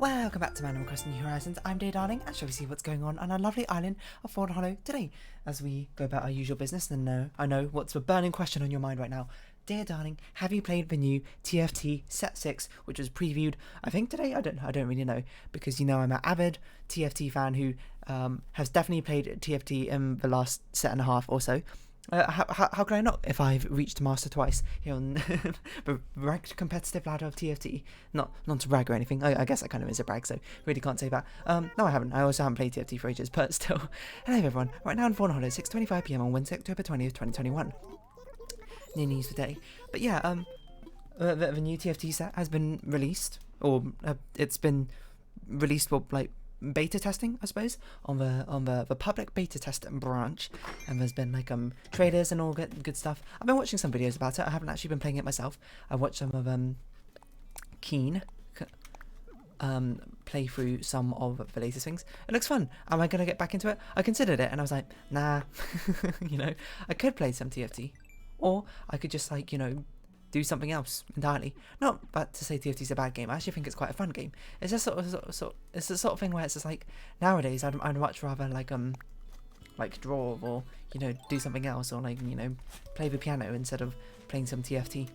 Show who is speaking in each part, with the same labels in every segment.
Speaker 1: Welcome back to Animal Crossing New Horizons. I'm Dear Darling, and shall we see what's going on our lovely island of Fawnhollow today as we go about our usual business. And I know what's the burning question on your mind right now. Dear Darling, have you played the new TFT Set 6, which was previewed, I think today? I don't really know, because you know I'm an avid TFT fan who has definitely played TFT in the last set and a half or so. How can I not if I've reached Master twice here on the ranked competitive ladder of TFT? Not to brag or anything. I guess that kind of is a brag, so really can't say that. No, I haven't. I also haven't played TFT for ages, but still. Hello everyone. Right now in Fawnhollow, 6:25 PM on Wednesday, October 20th, 2021. New news today. But yeah, the new TFT set has been released, or it's been released for like beta testing, I suppose, on the public beta test branch, and there's been like trailers and all good stuff. I've been watching some videos about it. I haven't actually been playing it myself. I watched some of Quorn play through some of the latest things. It looks fun. Am I gonna get back into it? I considered it and I was like, nah. You know, I could play some TFT, or I could just like, you know, do something else entirely. Not but to say TFT's a bad game. I actually think it's quite a fun game. It's just it's the sort of thing where it's just like nowadays I'd much rather like draw, or you know, do something else, or like, you know, play the piano instead of playing some TFT.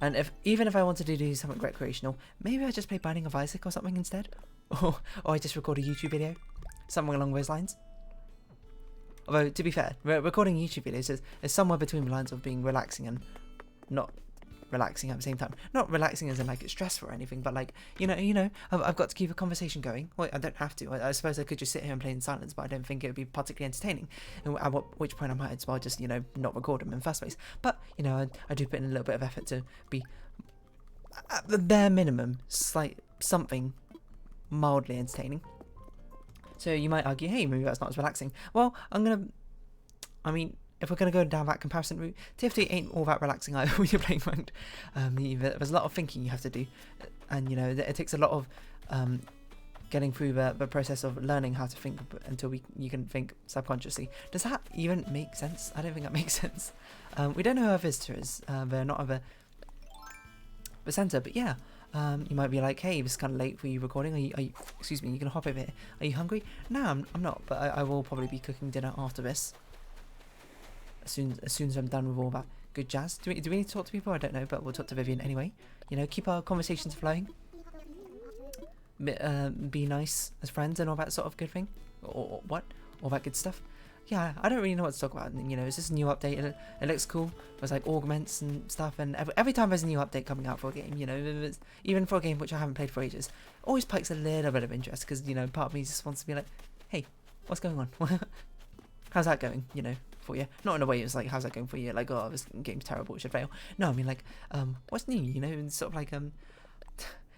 Speaker 1: And even if I wanted to do something recreational, maybe I just play Binding of Isaac or something instead, or I just record a YouTube video, something along those lines. Although to be fair, recording YouTube videos is somewhere between the lines of being relaxing and not relaxing at the same time. Not relaxing as in like it's stressful or anything, but like, you know, I've got to keep a conversation going. Well, I don't have to. I suppose I could just sit here and play in silence, but I don't think it would be particularly entertaining. And at which point I might as well just, you know, not record them in the first place. But, you know, I do put in a little bit of effort to be, at the bare minimum, something mildly entertaining. So you might argue, hey, maybe that's not as relaxing. Well, I mean, if we're going to go down that comparison route, TFT ain't all that relaxing either when you're playing ranked. There's a lot of thinking you have to do, and you know, it takes a lot of getting through the process of learning how to think until you can think subconsciously. Does that even make sense? I don't think that makes sense. We don't know who our visitor is. They're not of the centre, but yeah. You might be like, hey, this is kind of late for you recording. Are you excuse me, you can hop over here. Are you hungry? No, I'm not, but I will probably be cooking dinner after this. As soon as I'm done with all that good jazz. Do we need to talk to people? I don't know, but we'll talk to Vivian anyway. You know, keep our conversations flowing. Be nice as friends and all that sort of good thing. Or what? All that good stuff. Yeah, I don't really know what to talk about. You know, it's just a new update and it looks cool. There's like augments and stuff, and every time there's a new update coming out for a game, you know, even for a game which I haven't played for ages, always pikes a little bit of interest, because, you know, part of me just wants to be like, hey, what's going on? How's that going, you know, for you? Not in a way it's like, how's that going for you? Like, oh, this game's terrible, it should fail. No, I mean like, what's new, you know? And sort of like,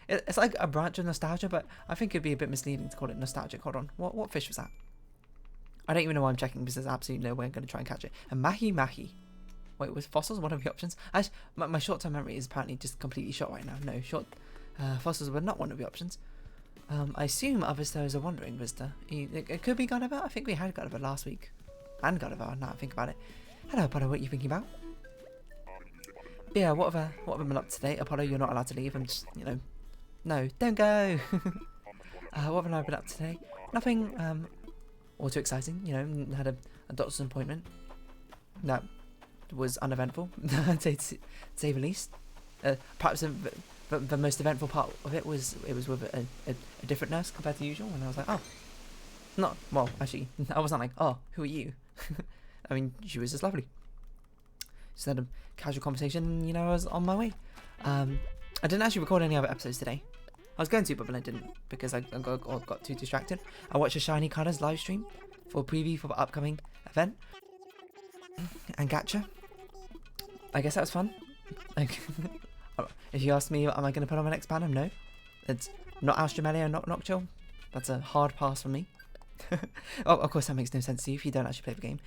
Speaker 1: it's like a branch of nostalgia, but I think it'd be a bit misleading to call it nostalgic. Hold on, what fish was that? I don't even know why I'm checking, because there's absolutely no way I'm going to try and catch it. A mahi. Wait, was fossils one of the options? My short-term memory is apparently just completely shot right now. No, fossils were not one of the options. I assume our visitor is a wandering visitor. It could be Gulliver. I think we had Gulliver last week. And Gulliver, now I think about it. Hello, Apollo, what are you thinking about? Yeah, what have I been up to today? Apollo, you're not allowed to leave. I'm just, you know... No, don't go! What have I been up to today? Nothing, all too exciting, you know. Had a doctor's appointment. That was uneventful, to say the least. Perhaps the most eventful part of it was with a different nurse compared to usual, and I was like, oh. Not, well, actually, I wasn't like, oh, who are you? I mean, she was just lovely. Just had a casual conversation, and, you know, I was on my way. I didn't actually record any other episodes today. I was going to, but then I didn't, because I got too distracted. I watched a Shiny Colours live stream for a preview for the upcoming event. And Gacha. I guess that was fun. Like, if you ask me, am I going to put on my next banner? No. It's not Austramelia, not Nocturne. That's a hard pass for me. Oh, of course that makes no sense to you if you don't actually play the game.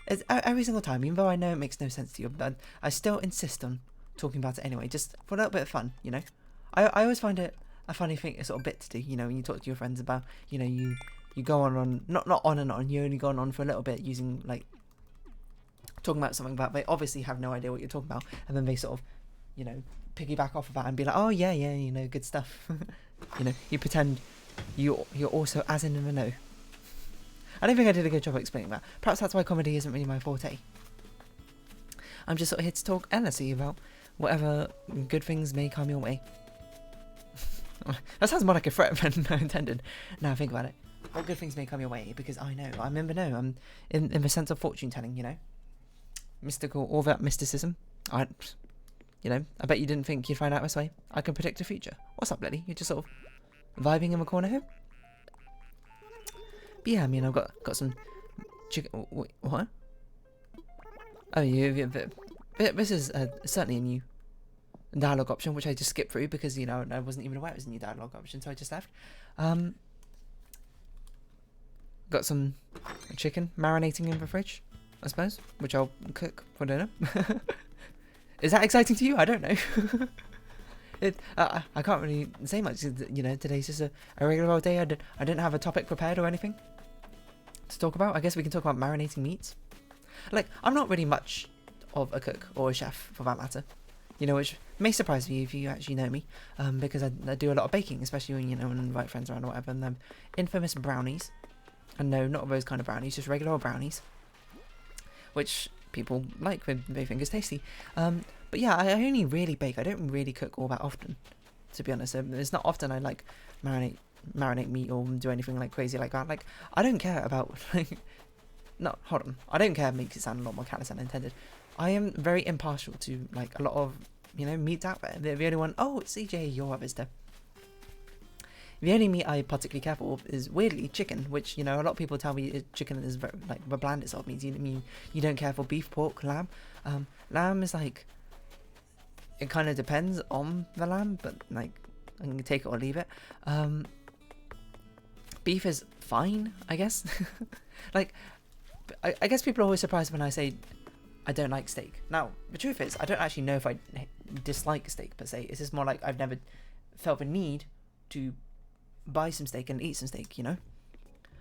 Speaker 1: It's every single time, even though I know it makes no sense to you, but I still insist on talking about it anyway, just for a little bit of fun, you know. I always find it a funny thing, a sort of bit to do, you know, when you talk to your friends about, you know, you go on, not on and on, you only go on for a little bit using, like, talking about something that they obviously have no idea what you're talking about, and then they sort of, you know, piggyback off of that and be like, oh yeah, you know, good stuff. You know, you pretend you're also as in the know. I don't think I did a good job of explaining that. Perhaps that's why comedy isn't really my forte. I'm just sort of here to talk endlessly about whatever good things may come your way. That sounds more like a threat than I intended. Now I think about it. What good things may come your way, because I'm in the know. I'm in the sense of fortune telling, you know. Mystical, all that mysticism. I bet you didn't think you'd find out this way. I can predict the future. What's up, Lily? You're just sort of vibing in the corner here? But yeah, I mean, I've got some chicken. What? Oh, this is certainly a new dialogue option, which I just skipped through because, you know, I wasn't even aware it was a new dialogue option, so I just left. Got some chicken marinating in the fridge, I suppose, which I'll cook for dinner. Is that exciting to you? I don't know. I can't really say much. You know, today's just a regular old day. I didn't have a topic prepared or anything to talk about. I guess we can talk about marinating meats. Like, I'm not really much of a cook or a chef, for that matter. You know, which may surprise you if you actually know me, because I do a lot of baking, especially when, you know, when I invite friends around or whatever, and infamous brownies. And no, not those kind of brownies, just regular old brownies, which people like when they think is tasty. But yeah, I only really bake. I don't really cook all that often, to be honest. It's not often I like marinate meat or do anything like crazy like that. Like, I don't care about like. No, hold on. I don't care. Makes it sound a lot more callous than intended. I am very impartial to like a lot of, you know, meats out there. The only one. Oh, CJ, you're a visitor. The only meat I particularly care for is weirdly chicken, which, you know, a lot of people tell me chicken is very, like, the blandest of meats. You don't care for beef, pork, lamb. Lamb is like, it kind of depends on the lamb, but like I can take it or leave it. Beef is fine, I guess. Like, I guess people are always surprised when I say I don't like steak. Now, the truth is, I don't actually know if I dislike steak per se. It's just more like I've never felt the need to buy some steak and eat some steak, you know?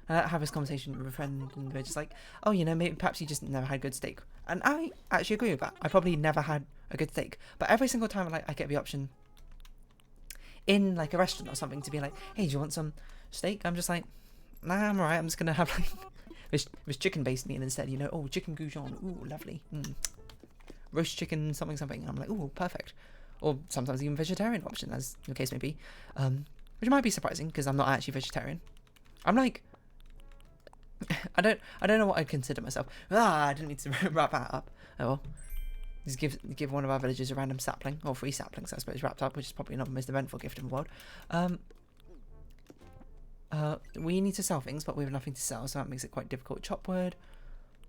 Speaker 1: And I have this conversation with a friend and they're just like, oh, you know, maybe perhaps you just never had good steak. And I actually agree with that. I probably never had a good steak. But every single time like I get the option in like a restaurant or something to be like, hey, do you want some steak? I'm just like, nah, I'm alright. I'm just going to have like this chicken-based meal instead, you know? Oh, chicken goujon. Ooh, lovely. Roast chicken something. I'm like, ooh, perfect. Or sometimes even vegetarian option, as the case may be. Which might be surprising because I'm not actually vegetarian. I'm like, I don't know what I'd consider myself. I didn't need to wrap that up. Oh well. Just give one of our villagers a random sapling, or 3 saplings, I suppose, wrapped up, which is probably not the most eventful gift in the world. We need to sell things, but we have nothing to sell, so that makes it quite difficult. Chop wood,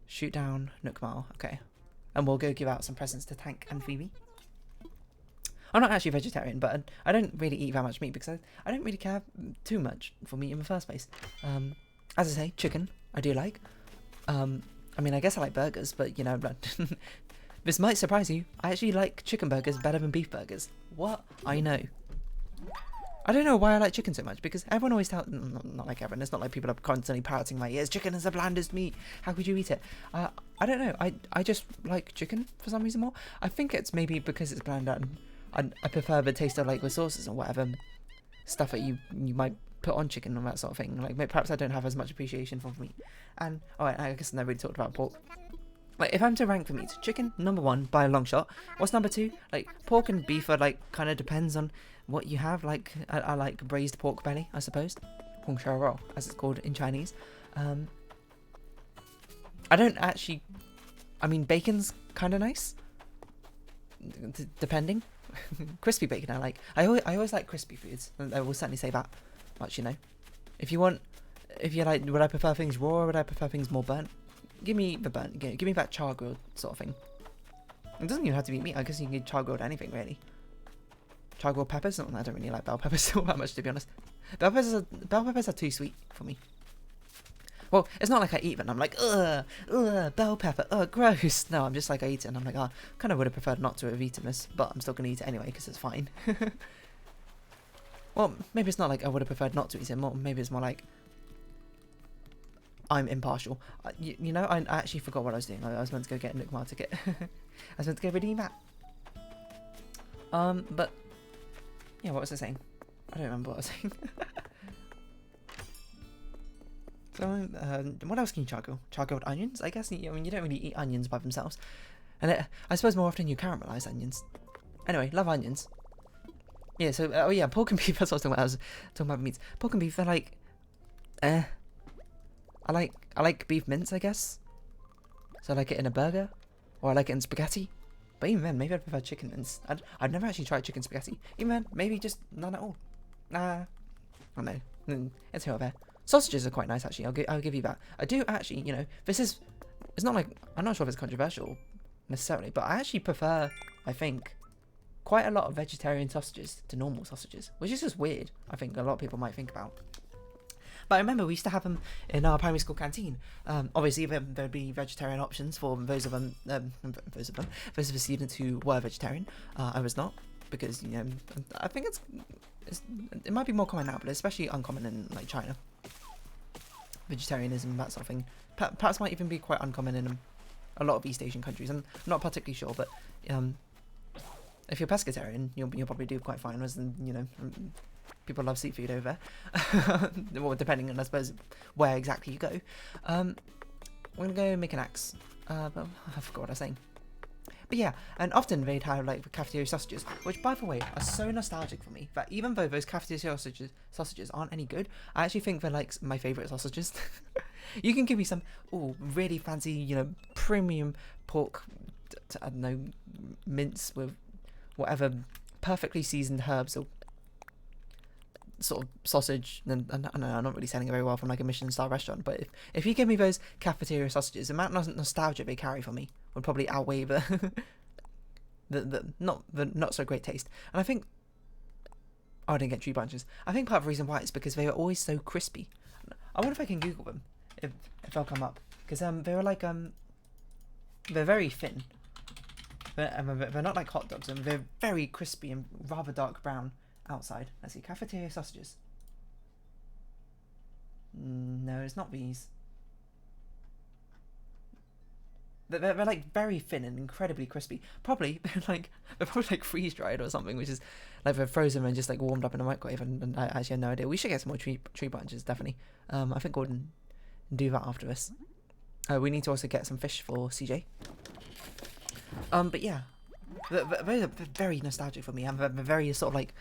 Speaker 1: shoot down, nook mile. Okay, and we'll go give out some presents to Tank and Phoebe. I'm not actually vegetarian, but I don't really eat that much meat because I don't really care too much for meat in the first place. As I say, chicken I do like. I mean, I guess I like burgers, but you know, this might surprise you. I actually like chicken burgers better than beef burgers. What? I know. I don't know why I like chicken so much, because everyone always tells, not like everyone, it's not like people are constantly parroting my ears, chicken is the blandest meat, how could you eat it? I don't know, I just like chicken for some reason more. I think it's maybe because it's bland and I prefer the taste of like the sauces and whatever stuff that you might put on chicken and that sort of thing. Like perhaps I don't have as much appreciation for meat. And alright, I guess I never really talked about pork. Like if I'm to rank for meat, chicken number 1 by a long shot. What's number 2? Like pork and beef are like kind of depends on what you have. Like I like braised pork belly, I suppose, Hong Shao Rou, as it's called in Chinese. I don't actually. I mean, bacon's kind of nice, depending. Crispy bacon I like. I always like crispy foods. I will certainly say that much, you know. If you like, would I prefer things raw or would I prefer things more burnt? Give me the burnt. Give me that char grilled sort of thing. It doesn't even have to be meat. I guess you can get char grilled anything really. Char grilled peppers. I don't really like bell peppers all that much, to be honest. Bell peppers are too sweet for me. Well, it's not like I eat them and I'm like, ugh, bell pepper, gross. No, I'm just like, I eat it and I'm like, kind of would have preferred not to have eaten this, but I'm still going to eat it anyway because it's fine. Well, maybe it's not like I would have preferred not to eat it, maybe it's more like I'm impartial. You know, I actually forgot what I was doing. I was meant to go get a Nook Mile ticket. I was meant to go redeem that. But, yeah, what was I saying? I don't remember what I was saying. So, what else can you charcoal? Charcoaled onions, I guess. I mean, you don't really eat onions by themselves. And I suppose more often you caramelize onions. Anyway, love onions. Yeah, so, oh yeah, pork and beef, that's what I was talking about meats. Pork and beef, they're like, I like beef mince, I guess. So I like it in a burger, or I like it in spaghetti. But even then, maybe I'd prefer chicken mince. I've never actually tried chicken spaghetti. Even then, maybe just none at all. Nah, I don't know. It's here or there. Sausages are quite nice, actually. I'll give you that. I do actually, you know, it's not like, I'm not sure if it's controversial necessarily, but I actually prefer, I think, quite a lot of vegetarian sausages to normal sausages, which is just weird. I think a lot of people might think about. But I remember we used to have them in our primary school canteen. Obviously, there'd be vegetarian options for those of the students who were vegetarian. I was not, because, you know, I think it might be more common now, but especially uncommon in like China. Vegetarianism, that sort of thing. Perhaps might even be quite uncommon in a lot of East Asian countries. I'm not particularly sure, but if you're pescatarian, you'll probably do quite fine. Whereas, you know, people love seafood over there. Well, depending on, I suppose, where exactly you go. We're gonna go make an axe. But I forgot what I was saying. But yeah, and often they'd have like cafeteria sausages, which, by the way, are so nostalgic for me that even though those cafeteria sausages aren't any good, I actually think they're like my favourite sausages. You can give me some really fancy, you know, premium pork, I don't know, mince with whatever perfectly seasoned herbs or sort of sausage, and I don't know, I'm not really selling it very well from like a Michelin star restaurant, but if you give me those cafeteria sausages, the amount of nostalgia they carry for me would probably outweigh the not so great taste. And I think, I didn't get tree branches. I think part of the reason why is because they were always so crispy. I wonder if I can Google them, if they'll come up, because they were like they're very thin, they're not like hot dogs, and they're very crispy and rather dark brown outside. Let's see, cafeteria sausages. No, it's not these. They're like very thin and incredibly crispy. Probably they're probably like freeze dried or something, which is like they're frozen and just like warmed up in a microwave. And I actually have no idea. We should get some more tree branches, definitely. I think we'll do that after this. We need to also get some fish for CJ. But yeah, they're very nostalgic for me. And they're very sort of like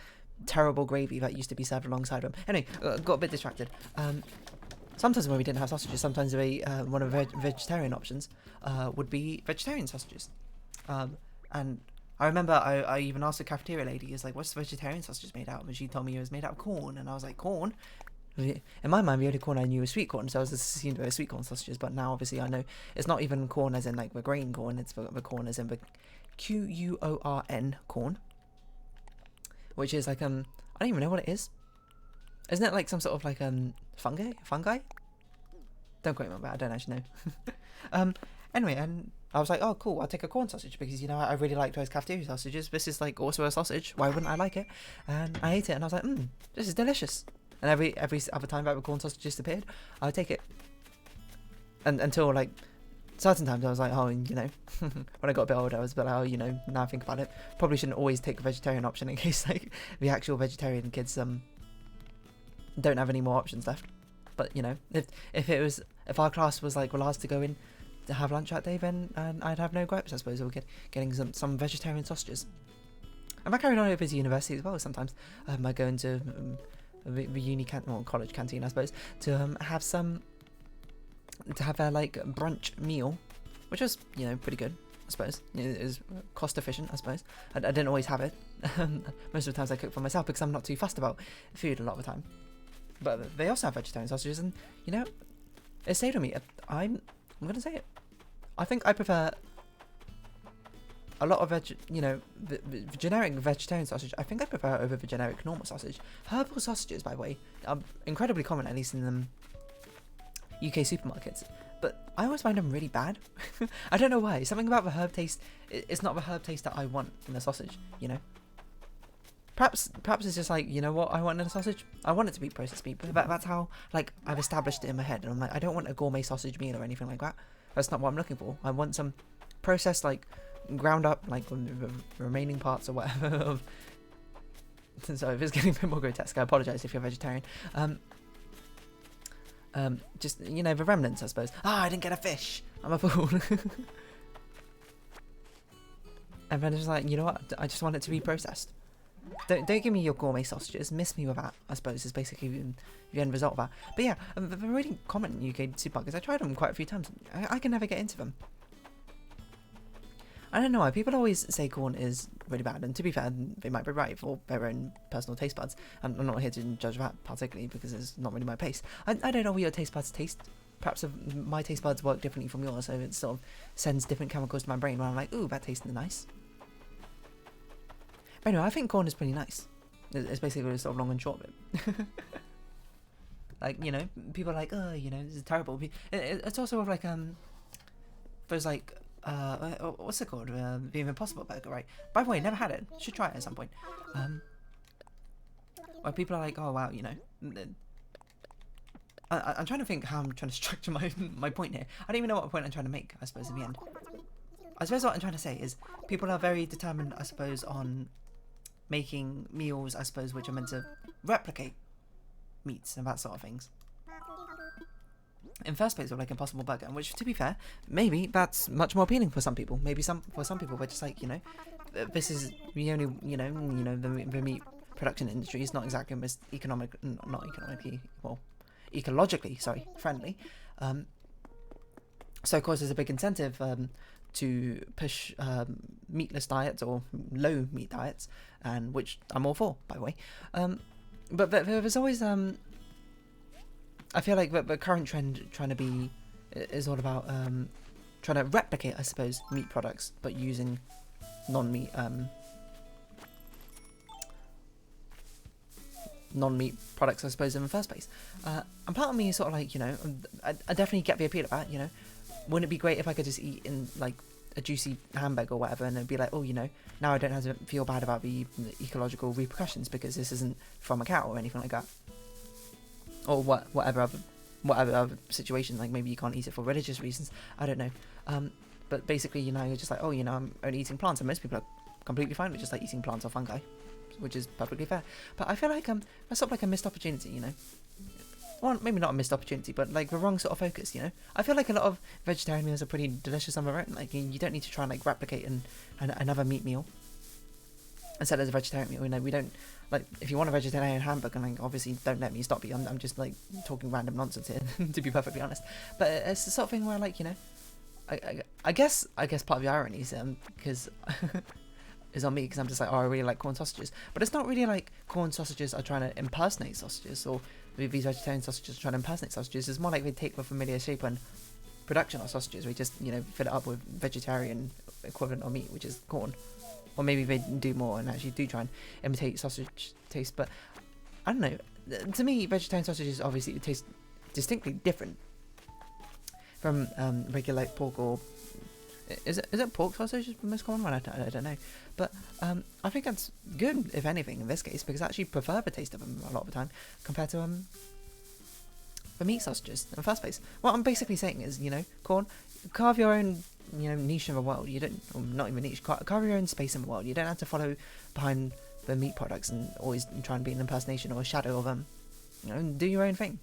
Speaker 1: terrible gravy that used to be served alongside them. Anyway, got a bit distracted. Sometimes when we didn't have sausages, sometimes one of the vegetarian options would be vegetarian sausages. And I remember I even asked the cafeteria lady, is like, what's the vegetarian sausages made out of? And she told me it was made out of corn. And I was like, corn? In my mind, the only corn I knew was sweet corn, so I was assumed they were sweet corn sausages. But now, obviously, I know it's not even corn as in like the grain corn, it's the corn as in the Quorn corn. Which is like, I don't even know what it is. Isn't it like some sort of like fungi? Don't quote me on that, I don't actually know. Anyway, and I was like, oh cool, I'll take a corn sausage because, you know, I really like those cafeteria sausages. This is like also a sausage, why wouldn't I like it? And I ate it and I was like, this is delicious. And every other time that the corn sausage disappeared, I would take it. And until like certain times I was like, oh, you know, when I got a bit older, I was a bit like, oh, you know, now I think about it, probably shouldn't always take the vegetarian option in case like the actual vegetarian kids don't have any more options left. But you know, if our class was like, we're asked to go in to have lunch that day, then I'd have no gripes, I suppose, or getting some vegetarian sausages. And that carried on over to university as well. Sometimes I go into the college canteen, I suppose, to have their like brunch meal, which was, you know, pretty good, I suppose. It was cost efficient, I suppose. I didn't always have it. Most of the times I cook for myself because I'm not too fussed about food a lot of the time. But they also have vegetarian sausages, and you know, it stayed with me. I'm gonna say it. I think I prefer a lot of the generic vegetarian sausage. I think I prefer over the generic normal sausage. Herbal sausages, by the way, are incredibly common, at least in the UK supermarkets. But I always find them really bad. I don't know why. Something about the herb taste. It's not the herb taste that I want in a sausage. You know. Perhaps it's just like, you know what I want in a sausage? I want it to be processed meat, but that's how like I've established it in my head. And I'm like, I don't want a gourmet sausage meal or anything like that. That's not what I'm looking for. I want some processed, like ground up, like the remaining parts or whatever So if it's getting a bit more grotesque, I apologise if you're vegetarian. Just, you know, the remnants, I suppose. Ah, I didn't get a fish. I'm a fool. And then it's like, you know what? I just want it to be processed. Don't give me your gourmet sausages. Miss me with that, I suppose, is basically the end result of that. But yeah, they're really common in UK supermarkets. I tried them quite a few times. I can never get into them. I don't know why. People always say Quorn is really bad, and to be fair, they might be right for their own personal taste buds. I'm not here to judge that particularly because it's not really my pace. I don't know what your taste buds taste. Perhaps my taste buds work differently from yours, so it sort of sends different chemicals to my brain where I'm like, ooh, that tastes nice. But anyway, I think Quorn is pretty nice. It's basically sort of long and short of it. Like, you know, people are like, oh, you know, this is terrible. It's also like, there's like, what's it called? The Impossible Burger, right? By the way, never had it. Should try it at some point. Where people are like, oh wow, you know. I'm trying to think how I'm trying to structure my point here. I don't even know what point I'm trying to make, I suppose, in the end. I suppose what I'm trying to say is people are very determined, I suppose, on making meals, I suppose, which are meant to replicate meats and that sort of things. In first place, with like Impossible Burger, which, to be fair, maybe that's much more appealing for some people. Maybe for some people, they're just like, you know, this is the only, you know, the meat production industry is not exactly most ecologically, sorry, friendly. So of course, there's a big incentive to push meatless diets or low meat diets, and which I'm all for, by the way. But there's always I feel like the current trend is all about trying to replicate, I suppose, meat products, but using non-meat products, I suppose, in the first place. And part of me is sort of like, you know, I definitely get the appeal of that, you know. Wouldn't it be great if I could just eat in like a juicy hamburger or whatever, and it'd be like, oh, you know, now I don't have to feel bad about the ecological repercussions because this isn't from a cow or anything like that. Or whatever other situation, like maybe you can't eat it for religious reasons, I don't know. But basically, you know, you're just like, oh, you know, I'm only eating plants, and most people are completely fine with just like eating plants or fungi, which is perfectly fair. But I feel like that's sort of like a missed opportunity, you know. Well, maybe not a missed opportunity, but like the wrong sort of focus, you know. I feel like a lot of vegetarian meals are pretty delicious on their own. Like, you don't need to try and like replicate another meat meal instead as a vegetarian meal. You know, we don't, like, if you want a vegetarian hamburger, like, obviously don't let me stop you. I'm just like talking random nonsense here, to be perfectly honest. But it's the sort of thing where, like, you know, I guess part of the irony is because is on me, because I'm just like, oh, I really like Quorn sausages, but it's not really like Quorn sausages are trying to impersonate sausages, or these vegetarian sausages are trying to impersonate sausages. It's more like they take the familiar shape and production of sausages. We just, you know, fill it up with vegetarian equivalent of meat, which is Quorn. Or maybe they do more and actually do try and imitate sausage taste. But I don't know. To me, vegetarian sausages obviously taste distinctly different from regular like pork, or is it pork sausage the most common one? I don't know. But I think that's good, if anything, in this case, because I actually prefer the taste of them a lot of the time compared to the meat sausages in the first place. What I'm basically saying is, you know, Quorn, carve your own, you know, niche in the world. You don't, or not even niche, carve your own space in the world. You don't have to follow behind the meat products and always try and be an impersonation or a shadow of them. You know, do your own thing.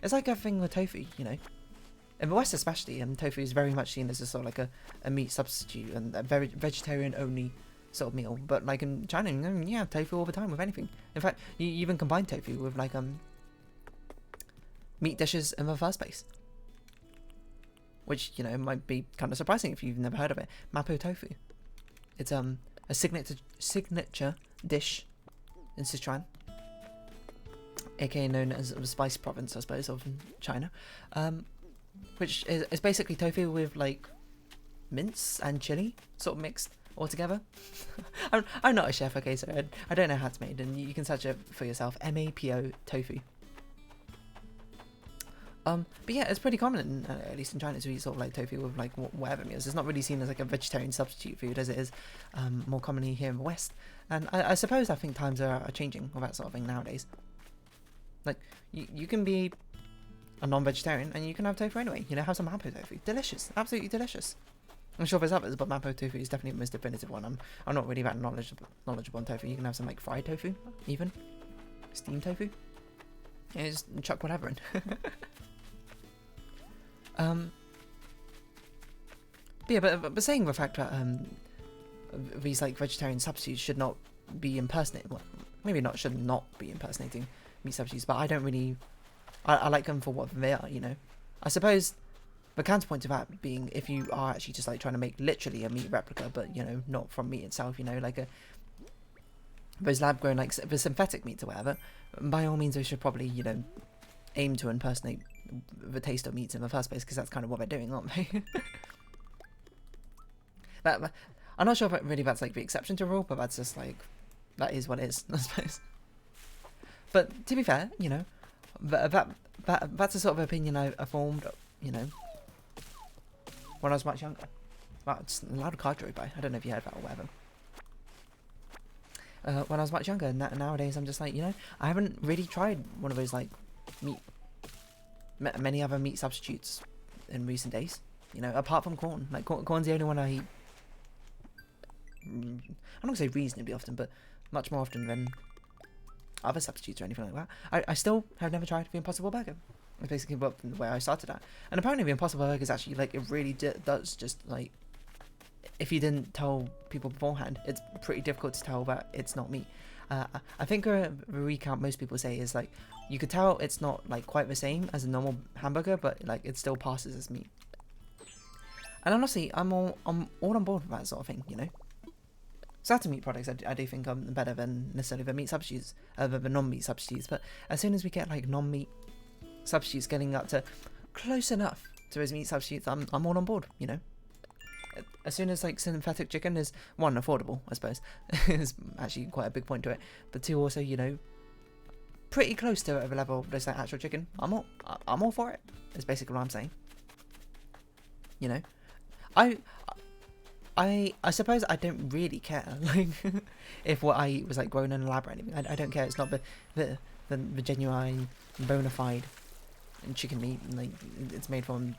Speaker 1: It's like a thing with tofu, you know. In the West especially, tofu is very much seen as a sort of like a meat substitute and a very vegetarian only sort of meal. But like in China, you have tofu all the time with anything. In fact, you even combine tofu with like meat dishes in the first place, which, you know, might be kind of surprising if you've never heard of it. Mapo tofu. It's a signature dish in Sichuan, aka known as the spice province, I suppose, of China. Which is basically tofu with like mince and chili sort of mixed all together. I'm not a chef, okay, so I don't know how it's made, and you can search it for yourself. MAPO tofu. But yeah, it's pretty common, at least in China, to eat sort of like tofu with like whatever meals. It's not really seen as like a vegetarian substitute food as it is more commonly here in the West. And I suppose I think times are changing with that sort of thing nowadays. Like, you can be a non-vegetarian and you can have tofu anyway. You know, have some mapo tofu. Delicious. Absolutely delicious. I'm sure there's others, but Mapo tofu is definitely the most definitive one. I'm not really that knowledgeable on tofu. You can have some like fried tofu, even steamed tofu. Yeah, just chuck whatever in. But yeah, but saying the fact that these like vegetarian substitutes should not be impersonating, well, maybe not should not be impersonating meat substitutes, but I don't really, I like them for what they are, you know. I suppose the counterpoint to that being if you are actually just like trying to make literally a meat replica, but you know, not from meat itself, you know, like those lab grown like the synthetic meats or whatever, by all means they should probably, you know, aim to impersonate the taste of meats in the first place, because that's kind of what they're doing, aren't they? But I'm not sure if really that's like the exception to the rule, but that's just like, that is what it is, I suppose. But to be fair, you know, that's the sort of opinion I formed, you know, when I was much younger. Wow, it's a loud car drove by. I don't know if you heard that or whatever. When I was much younger, nowadays I'm just like, you know, I haven't really tried one of those like many other meat substitutes in recent days. You know, apart from Quorn. Like Quorn's the only one I eat. I'm not gonna say reasonably often, but much more often than other substitutes or anything like that. I still have never tried the Impossible Burger. That's basically where I started at. And apparently the Impossible Burger is actually like, it really does just like, if you didn't tell people beforehand, it's pretty difficult to tell that it's not meat. I think the recount most people say is like, you could tell it's not like quite the same as a normal hamburger, but like it still passes as meat. And honestly, I'm all on board with that sort of thing, you know. Certain meat products I do think are better than necessarily the meat substitutes, the non-meat substitutes. But as soon as we get like non-meat substitutes getting up to close enough to those meat substitutes, I'm all on board, you know. As soon as like synthetic chicken is, one, affordable, I suppose, is actually quite a big point to it. But two, also, you know, pretty close to the level of like actual chicken, I'm all for it. Is basically what I'm saying. You know, I suppose I don't really care, like, if what I eat was like grown in a lab or anything. I don't care. It's not the genuine bona fide chicken meat. Like, it's made from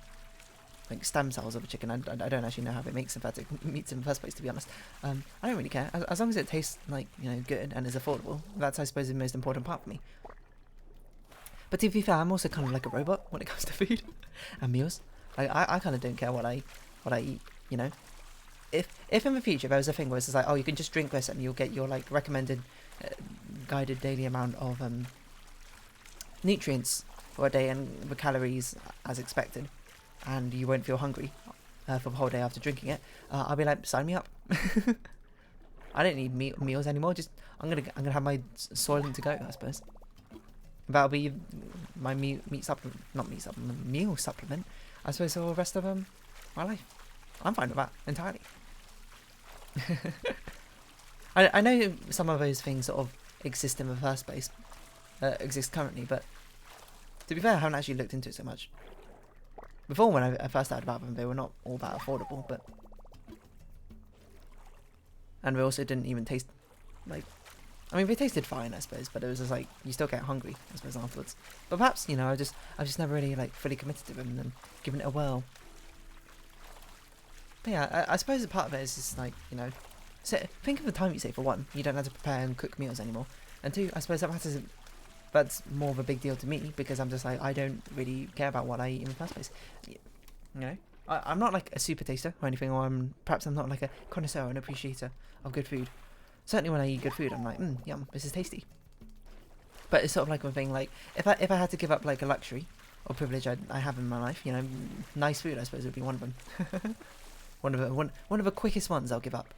Speaker 1: like stem cells of a chicken. I don't actually know how it makes synthetic meats in the first place, to be honest. I don't really care as long as it tastes like, you know, good and is affordable. That's, I suppose, the most important part for me. But to be fair, I'm also kind of like a robot when it comes to food and meals. Like, I kind of don't care what I eat, you know. If in the future there was a thing where it's like, oh, you can just drink this and you'll get your like recommended guided daily amount of nutrients for a day and the calories as expected, and you won't feel hungry for the whole day after drinking it, I'll be like, sign me up. I don't need meals anymore. Just I'm gonna have my Soylent to go, I suppose. That'll be my meal supplement, I suppose, for the rest of my life. I'm fine with that entirely. I know some of those things sort of exist in the first place, exist currently, but to be fair, I haven't actually looked into it so much. Before, when I first heard about them, they were not all that affordable, but... And they also didn't even taste, like... I mean, they tasted fine, I suppose, but it was just like, you still get hungry, I suppose, afterwards. But perhaps, you know, I've just never really, like, fully committed to them and given it a whirl. But yeah, I suppose a part of it is just like, you know, think of the time you save. For one, you don't have to prepare and cook meals anymore, and two, I suppose that's more of a big deal to me, because I'm just like, I don't really care about what I eat in the first place. You know, I'm not like a super taster or anything, or perhaps I'm not like a connoisseur and appreciator of good food. Certainly when I eat good food, I'm like, yum, this is tasty. But it's sort of like one thing, like, if I had to give up like a luxury or privilege I have in my life, you know, nice food, I suppose, would be one of them. One of the quickest ones I'll give up,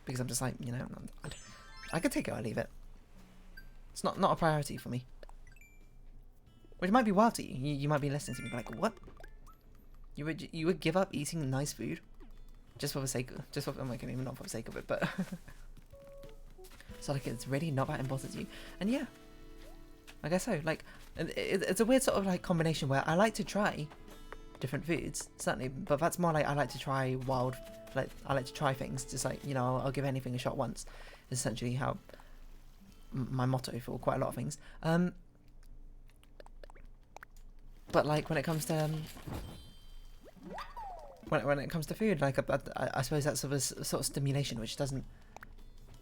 Speaker 1: because I'm just like, you know, I could take it or leave it. It's not a priority for me. Which might be wild to you. You might be listening to me like, what? You would give up eating nice food just for the sake of, I'm like, even not for the sake of it, but so like, it's really not that important to you. And yeah, I guess so. Like, it's a weird sort of like combination where I like to try different foods, certainly, but that's more like I like to try I like to try things, just like, you know, I'll give anything a shot once, is essentially how my motto for quite a lot of things. But like, when it comes to when it comes to food, like I suppose that's sort of stimulation which doesn't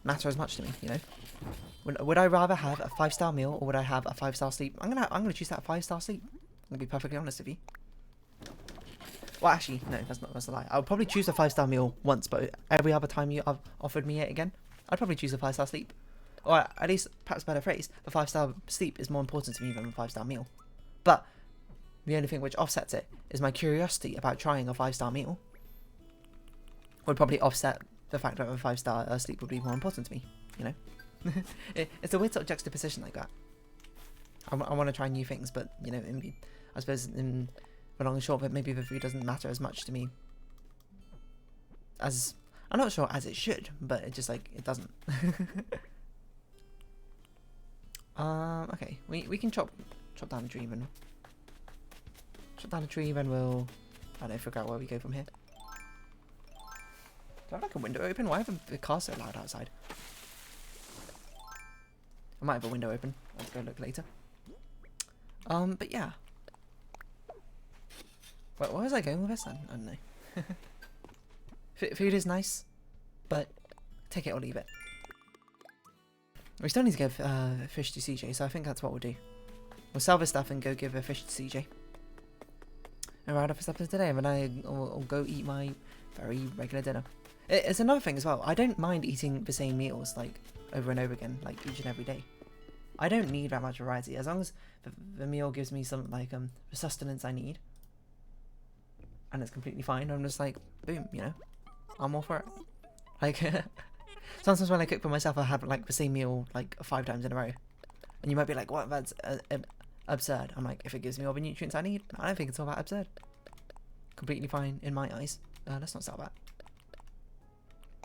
Speaker 1: matter as much to me, you know. Would I rather have a 5-star meal or would I have a 5-star sleep? I'm gonna choose that 5-star sleep. I'm gonna be perfectly honest with you. Well, actually, no, that's a lie. I would probably choose a 5-star meal once, but every other time you have offered me it again, I'd probably choose a 5-star sleep. Or at least, perhaps better phrase, the 5-star sleep is more important to me than a 5-star meal. But the only thing which offsets it is my curiosity about trying a 5-star meal. Would probably offset the fact that a 5-star sleep would be more important to me, you know? It's a weird sort of juxtaposition like that. I want to try new things, but, you know, I suppose in the long and short of it, maybe the food doesn't matter as much to me as, I'm not sure as it should, but it just, like, it doesn't. Okay, we can chop down a tree even. Chop down a tree, then we'll, I don't know, figure out where we go from here. Do I have like a window open? Why have the car so loud outside? I might have a window open. Let's go look later. But yeah. Where was I going with this then? I don't know. Food is nice, but take it or leave it. We still need to give fish to CJ, so I think that's what we'll do. We'll sell this stuff and go give a fish to CJ. And right off this episode today, and then I'll go eat my very regular dinner. It's another thing as well. I don't mind eating the same meals like over and over again, like each and every day. I don't need that much variety as long as the meal gives me some like the sustenance I need, and it's completely fine. I'm just like, boom, you know, I'm all for it. Like sometimes when I cook for myself, I have like the same meal like 5 times in a row, and you might be like, what? That's absurd. I'm like, if it gives me all the nutrients I need, I don't think it's all that absurd. Completely fine in my eyes. Let's not sell that.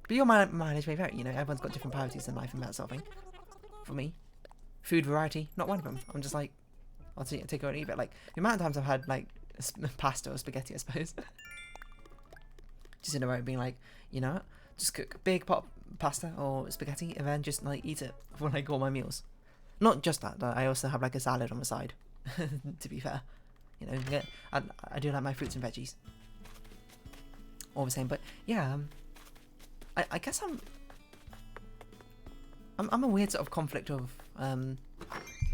Speaker 1: But your mileage may vary, you know, everyone's got different priorities in life and that sort of thing. For me, food variety, not one of them. I'm just like, I'll take it or leave it. Like, the amount of times I've had, like, pasta or spaghetti, I suppose. Just in a row being like, you know what, just cook a big pot of pasta or spaghetti and then just, like, eat it for, like, all my meals. Not just that, but I also have, like, a salad on the side, to be fair. You know, I do like my fruits and veggies. All the same, but, yeah, I guess I'm a weird sort of conflict of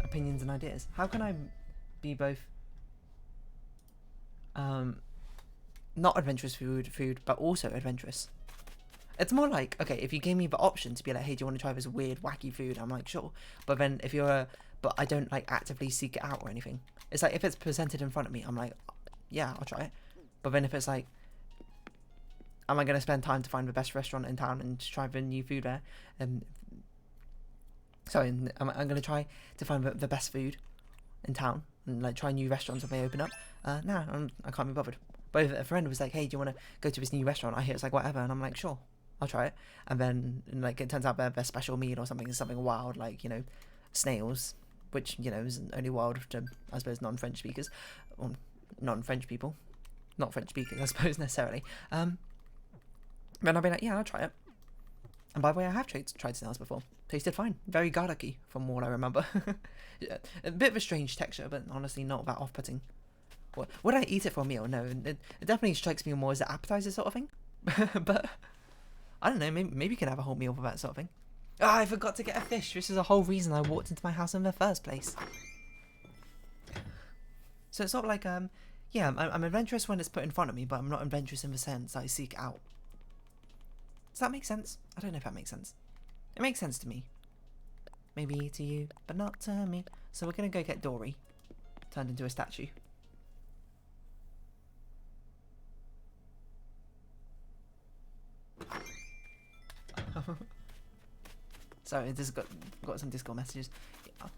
Speaker 1: opinions and ideas. How can I be both not adventurous food but also adventurous? It's more like, okay, if you gave me the option to be like, hey, do you want to try this weird wacky food? I'm like, sure. But then if but I don't like actively seek it out or anything. It's like if it's presented in front of me, I'm like, yeah, I'll try it. But then if it's like, am I going to spend time to find the best restaurant in town and try the new food there? Sorry, I'm going to try to find the best food in town and like try new restaurants when they open up. Nah, I can't be bothered. But if a friend was like, hey, do you want to go to this new restaurant? I hear it's like whatever, and I'm like, sure, I'll try it. And then like it turns out their special meal or something is something wild, like, you know, snails, which, you know, is only wild to, I suppose, non-French speakers, or non-French people, not French speakers, I suppose, necessarily. Then I'll be like, yeah, I'll try it. And by the way, I have tried snails before. Tasted fine. Very garlicky, from what I remember. Yeah, a bit of a strange texture, but honestly not that off-putting. Would I eat it for a meal? No, it definitely strikes me more as an appetizer sort of thing. But, I don't know, maybe you can have a whole meal for that sort of thing. I forgot to get a fish, which is the whole reason I walked into my house in the first place. So it's sort of like, yeah, I'm adventurous when it's put in front of me, but I'm not adventurous in the sense I seek out. Does that make sense? I don't know if that makes sense. It makes sense to me. Maybe to you, but not to me. So we're going to go get Dory, turned into a statue. Sorry, this has got some Discord messages.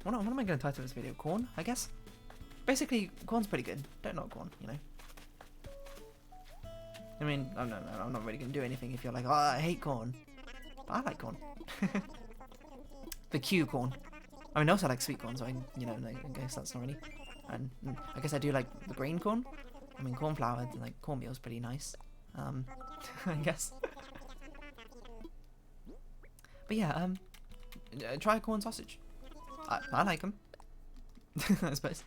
Speaker 1: What am I going to title this video? Quorn, I guess? Basically, Quorn's pretty good. Don't knock Quorn, you know. I mean, I'm not really going to do anything if you're like, oh, I hate Quorn. But I like Quorn. The Q Quorn. I mean, also I like sweet corn, so you know, like, I guess that's not really. And I guess I do like the green corn. I mean, cornflour, like cornmeal's pretty nice. I guess. But yeah, try a corn sausage. I like them. I suppose.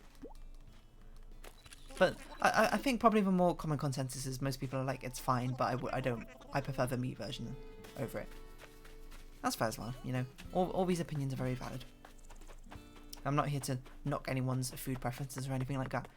Speaker 1: But I think probably the more common consensus is most people are like, it's fine, but I prefer the meat version over it. That's fair as well, you know. All these opinions are very valid. I'm not here to knock anyone's food preferences or anything like that.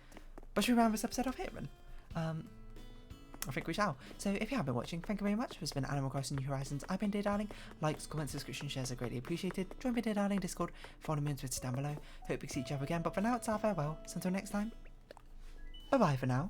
Speaker 1: But should we round this episode off here then? I think we shall. So if you have been watching, thank you very much. This has been Animal Crossing New Horizons. I've been Dear Darling. Likes, comments, subscription, shares are greatly appreciated. Join me Dear Darling Discord. Follow me on Twitter down below. Hope we see each other again. But for now, it's our farewell. So until next time, bye bye for now.